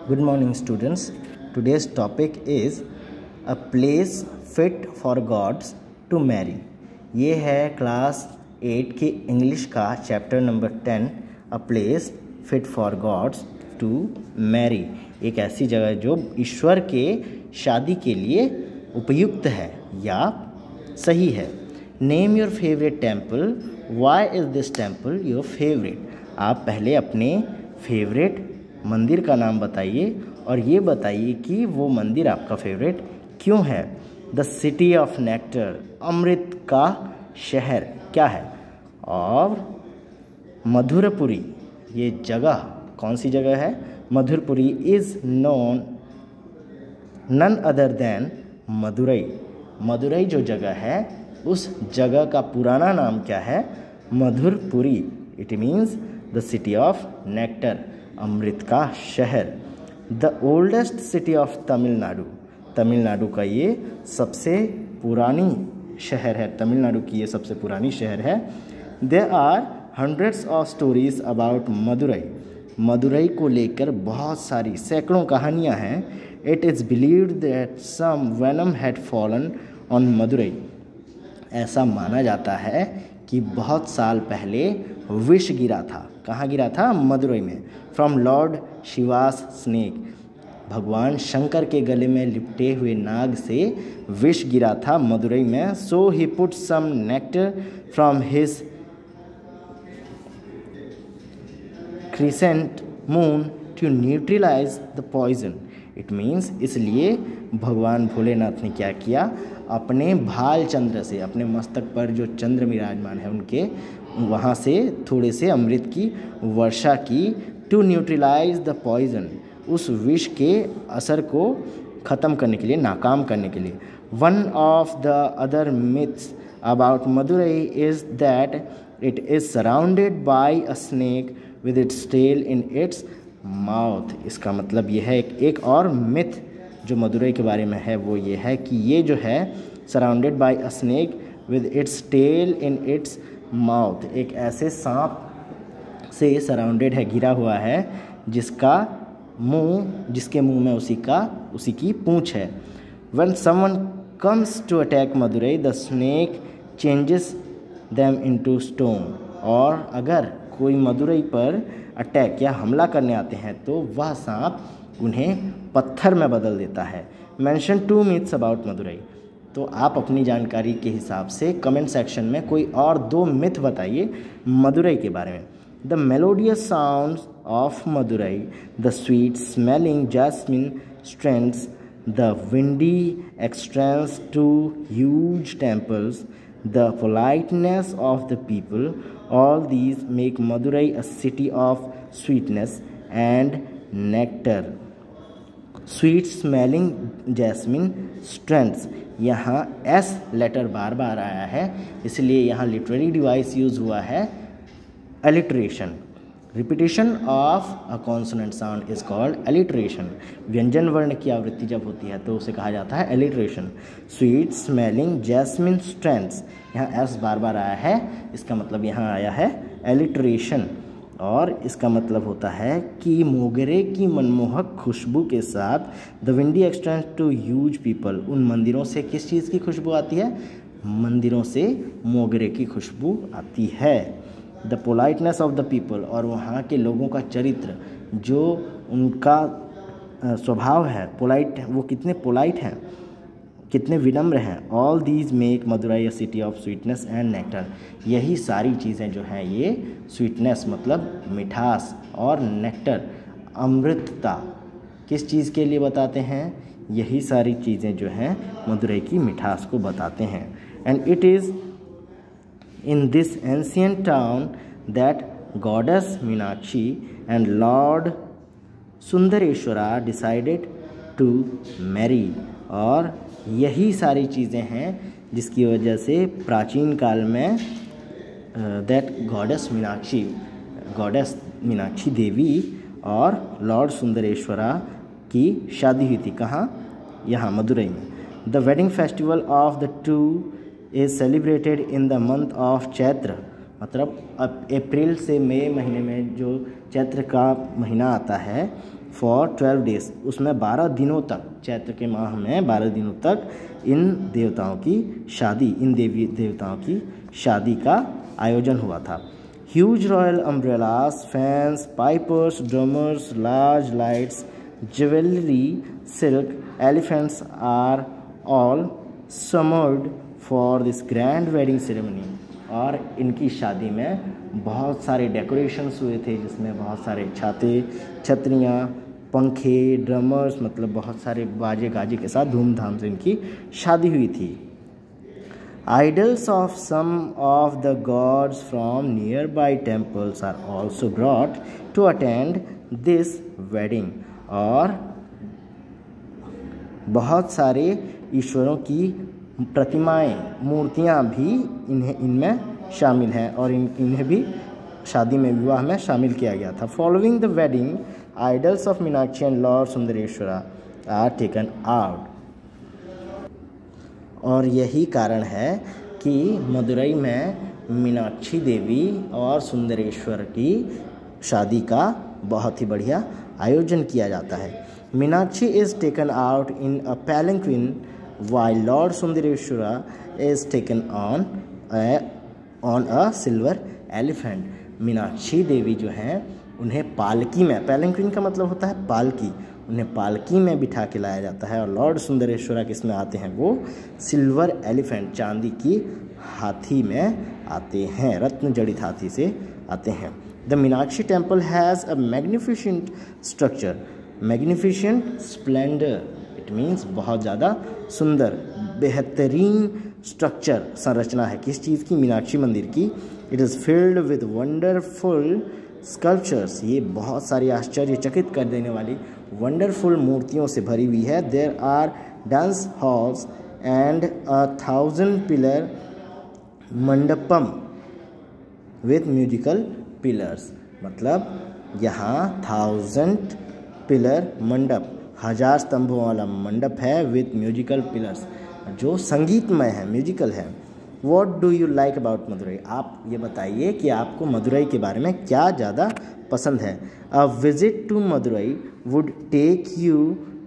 Good morning, students. Today's topic is a place fit for gods to marry. ये है class 8 की English का chapter number 10, a place fit for gods to marry. एक ऐसी जगह जो ईश्वर के शादी के लिए उपयुक्त है या सही है। Name your favourite temple. Why is this temple your favourite. आप पहले अपने फेवरेट मंदिर का नाम बताइए और ये बताइए कि वो मंदिर आपका फेवरेट क्यों है। द सिटी ऑफ नेक्टर, अमृत का शहर क्या है। और मधुरपुरी, ये जगह कौन सी जगह है। Madhurpuri is known none other than Madurai. Madurai जो जगह है उस जगह का पुराना नाम क्या है, मधुरपुरी। It means the city of nectar, अमृत का शहर। The oldest city of Tamil Nadu, Tamil Nadu का ये सबसे पुरानी शहर है। तमिलनाडु की ये सबसे पुरानी शहर है। There are hundreds of stories about Madurai. Madurai को लेकर बहुत सारी सैकड़ों कहानियाँ हैं। It is believed that some venom had fallen on Madurai. ऐसा माना जाता है कि बहुत साल पहले विष गिरा था। कहाँ गिरा था, मदुरई में। फ्रॉम लॉर्ड शिवास स्नेक, भगवान शंकर के गले में लिपटे हुए नाग से विष गिरा था मदुरई में। So he put some nectar from his crescent moon to neutralise the poison. It means इसलिए भगवान भोलेनाथ ने क्या किया, अपने भाल चंद्र से, अपने मस्तक पर जो चंद्र विराजमान है उनके वहाँ से थोड़े से अमृत की वर्षा की। टू न्यूट्रलाइज द पॉइजन, उस विष के असर को ख़त्म करने के लिए, नाकाम करने के लिए। One of the other myths about Madurai is that it is surrounded by a snake with its tail in its mouth. इसका मतलब ये है, एक और मिथ जो मदुरई के बारे में है वो ये है कि ये जो है surrounded by a snake with its tail in its mouth, एक ऐसे सांप से सराउंडेड है, घिरा हुआ है, जिसका मुंह, जिसके मुंह में उसी की पूंछ है। When someone comes to attack Madurai the snake changes them into stone. और अगर कोई मदुरई पर अटैक या हमला करने आते हैं तो वह सांप उन्हें पत्थर में बदल देता है। Mention 2 myths about Madurai. तो आप अपनी जानकारी के हिसाब से कमेंट सेक्शन में कोई और 2 मिथ बताइए मदुरई के बारे में। The melodious sounds of Madurai, the sweet smelling jasmine strands, the windy entrances to huge temples, the politeness of the people, all these make Madurai a city of sweetness and nectar. Sweet smelling jasmine strengths, यहाँ S letter बार बार आया है, इसलिए यहाँ literary device use हुआ है alliteration. Repetition of a consonant sound is called alliteration. व्यंजन वर्ण की आवृत्ति जब होती है तो उसे कहा जाता है alliteration. Sweet smelling jasmine strengths, यहाँ एस बार बार आया है, इसका मतलब यहाँ आया है एलिट्रेशन। और इसका मतलब होता है कि मोगरे की मनमोहक खुशबू के साथ the windy extents to huge people. उन मंदिरों से किस चीज़ की खुशबू आती है, मंदिरों से मोगरे की खुशबू आती है। The politeness of the people, और वहाँ के लोगों का चरित्र, जो उनका स्वभाव है, पोलाइट, वो कितने पोलाइट हैं, कितने विनम्र हैं। All these make Madurai a city of sweetness and nectar. यही सारी चीज़ें जो हैं, ये स्वीटनेस मतलब मिठास और नेक्टर अमृतता, किस चीज़ के लिए बताते हैं, यही सारी चीज़ें जो हैं मदुरई की मिठास को बताते हैं। And it is in this ancient town that goddess Meenakshi and Lord Sundareshwara decided to marry। और यही सारी चीज़ें हैं जिसकी वजह से प्राचीन काल में that goddess मीनाक्षी देवी और लॉर्ड सुंदरेश्वरा की शादी हुई थी। कहाँ, यहाँ मदुरई में। The wedding festival of the two is celebrated in the month of Chaitra. मतलब अब अप्रैल से मई महीने में जो चैत्र का महीना आता है फॉर 12 days, उसमें 12 दिनों तक, चैत्र के माह में 12 दिनों तक इन देवताओं की शादी, इन देवी देवताओं की शादी का आयोजन हुआ था। Huge royal umbrellas, fans, pipers, drummers, large lights, jewellery, silk, elephants are all summoned for this grand wedding ceremony. और इनकी शादी में बहुत सारे डेकोरेशंस हुए थे, जिसमें बहुत सारे छाते, छतरियाँ, पंखे, ड्रमर्स, मतलब बहुत सारे बाजे गाजे के साथ धूमधाम से इनकी शादी हुई थी। Idols of some of the gods from nearby temples are also brought to attend this wedding। और बहुत सारे ईश्वरों की प्रतिमाएं, मूर्तियां भी इनमें शामिल हैं और इन्हें भी शादी में, विवाह में शामिल किया गया था। Following the wedding, idols of Meenakshi and lord Sundareswara are taken out. और यही कारण है कि मदुरई में मीनाक्षी देवी और सुंदरेश्वर की शादी का बहुत ही बढ़िया आयोजन किया जाता है। Meenakshi is taken out in a palanquin while Lord Sundareshwara is taken on a silver elephant। Meenakshi Devi जो हैं उन्हें पालकी में, palanquin का मतलब होता है पालकी, उन्हें पालकी में बिठा के लाया जाता है। और लॉर्ड सुंदरेश्वरा किस में आते हैं, वो सिल्वर एलिफेंट, चांदी की हाथी में आते हैं, रत्न जड़ित हाथी से आते हैं। The Meenakshi temple has a magnificent structure, magnificent Splendor, it means बहुत ज़्यादा सुंदर, बेहतरीन स्ट्रक्चर, संरचना है किस चीज़ की, मीनाक्षी मंदिर की। It is filled with wonderful sculptures, ये बहुत सारी आश्चर्यचकित कर देने वाली वंडरफुल मूर्तियों से भरी हुई है। There are dance halls and 1000 pillar mandapam with musical pillars, मतलब यहाँ 1000 पिलर मंडप, 1000 स्तंभों वाला मंडप है विथ म्यूजिकल पिलर्स, जो संगीतमय है, म्यूजिकल है। What do you like about Madurai? आप ये बताइए कि आपको मदुरई के बारे में क्या ज़्यादा पसंद है। A visit to Madurai would take you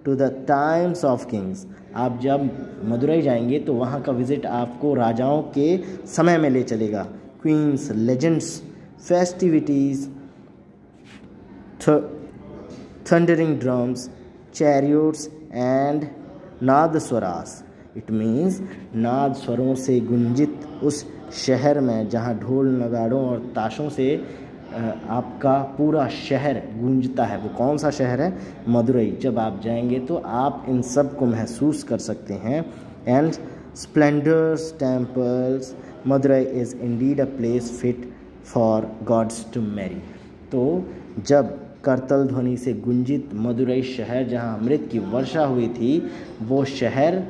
to the times of kings। आप जब मदुरई जाएंगे तो वहाँ का विज़िट आपको राजाओं के समय में ले चलेगा। Queens, legends, festivities, thundering drums, chariots and nadaswarams. It means नाद स्वरों से गुंजित उस शहर में जहाँ ढोल नगाड़ों और ताशों से आपका पूरा शहर गूंजता है। वो कौन सा शहर है? मदुरई। जब आप जाएंगे तो आप इन सब को महसूस कर सकते हैं। And splendours temples, Madurai is indeed a place fit for gods to marry. तो जब करतल ध्वनि से गुंजित मदुरई शहर जहाँ अमृत की वर्षा हुई थी, वो शहर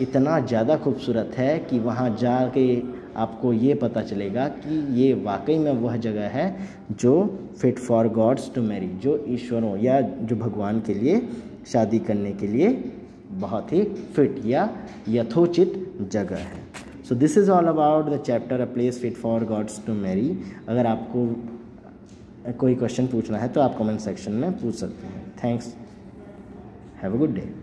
इतना ज़्यादा खूबसूरत है कि वहाँ जाके आपको ये पता चलेगा कि ये वाकई में वह जगह है जो fit for gods to marry, जो ईश्वरों या जो भगवान के लिए शादी करने के लिए बहुत ही फिट या यथोचित जगह है। So this is all about the chapter a place fit for gods to marry. अगर आपको कोई क्वेश्चन पूछना है तो आप कमेंट सेक्शन में पूछ सकते हैं। Thanks, have a good day.